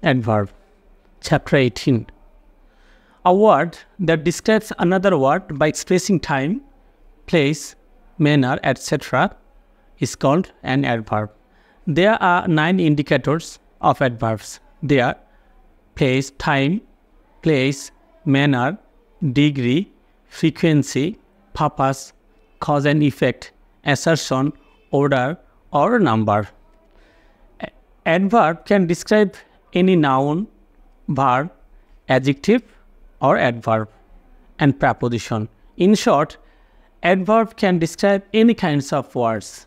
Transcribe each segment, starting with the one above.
Adverb. Chapter 18. A word that describes another word by expressing time, place, manner, etc. is called an adverb. There are 9 indicators of adverbs. They are place, time, place, manner, degree, frequency, purpose, cause and effect, assertion, order, or number. Adverb can describe any noun, verb, adjective, or adverb, and preposition. In short, adverb can describe any kinds of words.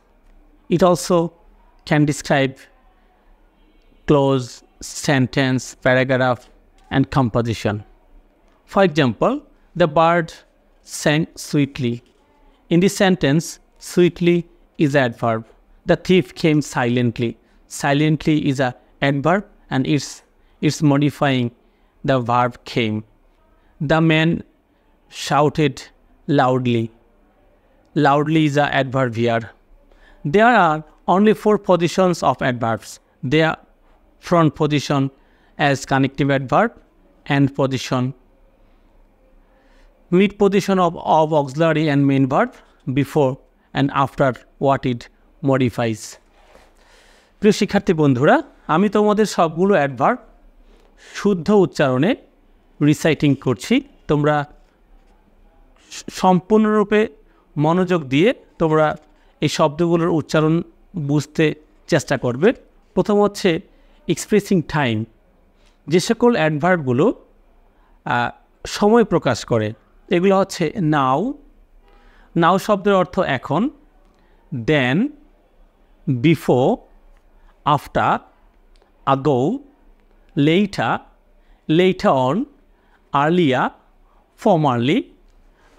It also can describe clause, sentence, paragraph, and composition. For example, the bird sang sweetly. In this sentence, sweetly is an adverb. The thief came silently. Silently is an adverb and it's modifying the verb came. The man shouted loudly. Loudly is an adverb here. There are only 4 positions of adverbs. They are front position as connective adverb, end position, mid position of auxiliary and main verb, before and after what it modifies. প্রিয় শিক্ষার্থী বন্ধুরা, আমি তোমাদের সবগুলো adverb শুদ্ধ উচ্চারণে reciting করছি। তোমরা সম্পূর্ণরূপে মনোযোগ দিয়ে তোমরা এই শব্দগুলোর উচ্চারণ বুঝতে চেষ্টা করবে। প্রথম হচ্ছে এক্সপ্রেসিং টাইম। যে সকল অ্যাডভার্বগুলো সময় প্রকাশ করে এগুলো হচ্ছে নাও। নাও শব্দের অর্থ এখন, দেন, before, after, ago, later, later on, earlier, formerly,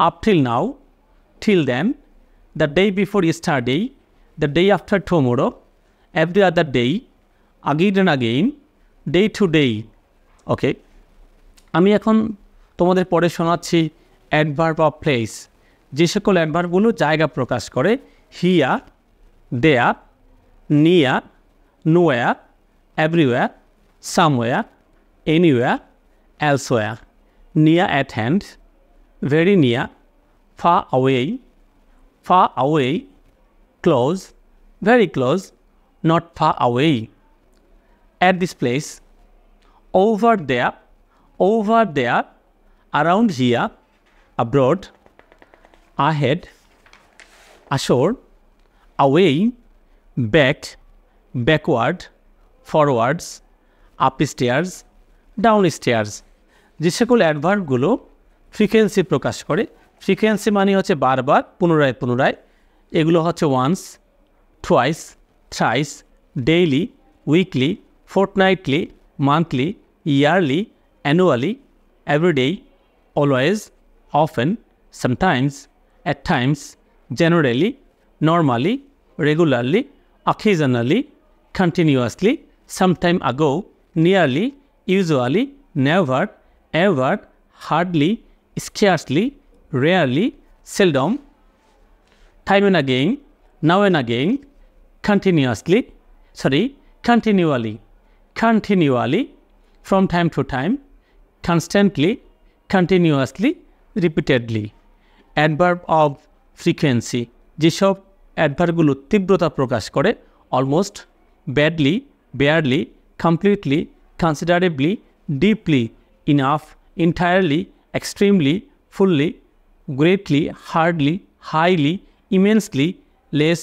up till now, till then, the day before yesterday, the day after tomorrow, every other day, again and again, day to day. Okay? আমি এখন তোমাদের পড়ে শোনাচ্ছি adverb of place. যে সকল অ্যাডভার্বগুলো জায়গা প্রকাশ করে here, there, near, nowhere, everywhere, somewhere, anywhere, elsewhere, near at hand, very near, far away, close, very close, not far away, at this place, over there, around here, abroad, ahead, ashore, away, back, backward, forwards, upstairs, downstairs. যে সকল অ্যাডভার্বগুলো frequency প্রকাশ করে, frequency মানে হচ্ছে বারবার, পুনরায় পুনরায়, এগুলো হচ্ছে once, twice, thrice, daily, weekly, fortnightly, monthly, yearly, annually, everyday, always, often, sometimes, at times, generally, normally, regularly, occasionally, continuously, sometime ago, nearly, usually, never, ever, hardly, scarcely, rarely, seldom, time and again, now and again, continually, from time to time, constantly, continuously, repeatedly. Adverb of frequency. যেসব অ্যাডভার্বগুলো তীব্রতা প্রকাশ করে almost, badly, barely, completely, considerably, deeply, enough, entirely, extremely, fully, greatly, hardly, highly, immensely, less,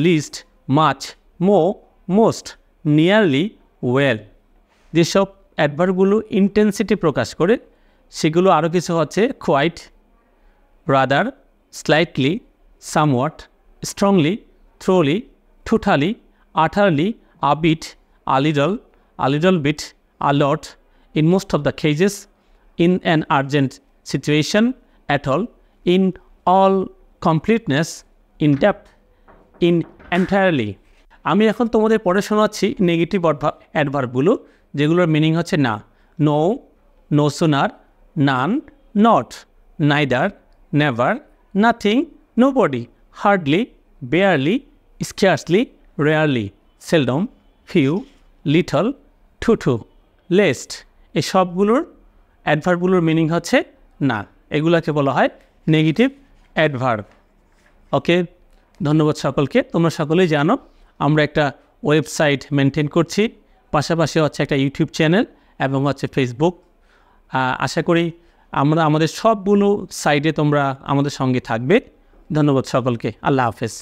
least, much, more, most, nearly, well. যেসব অ্যাডভার্বগুলো intensity প্রকাশ করে সেগুলো আরও কিছু হচ্ছে quite, rather, slightly, somewhat, strongly, thoroughly, totally, utterly, a bit, a little bit, a lot, in most of the cases, in an urgent situation, at all, in all completeness, in depth, in entirely. আমি এখন তোমাদের পড়ে শোনাচ্ছি negative অ্যাডভার্বগুলো, যেগুলোর meaning হচ্ছে না। No, no sooner, none, not, neither, never, nothing, nobody, hardly, barely, scarcely, rarely, seldom, few, little, too, least, এই সবগুলোর অ্যাডভার্বগুলোর মিনিং হচ্ছে না। এগুলাকে বলা হয় নেগেটিভ অ্যাডভার্ব। ওকে, ধন্যবাদ সকলকে। তোমরা সকলেই জানো আমরা একটা ওয়েবসাইট মেনটেন করছি, পাশাপাশি হচ্ছে একটা ইউটিউব চ্যানেল এবং হচ্ছে ফেসবুক। আশা করি আমরা আমাদের সবগুলো সাইটে তোমরা আমাদের সঙ্গে থাকবে। ধন্যবাদ সকলকে। আল্লাহ হাফেজ।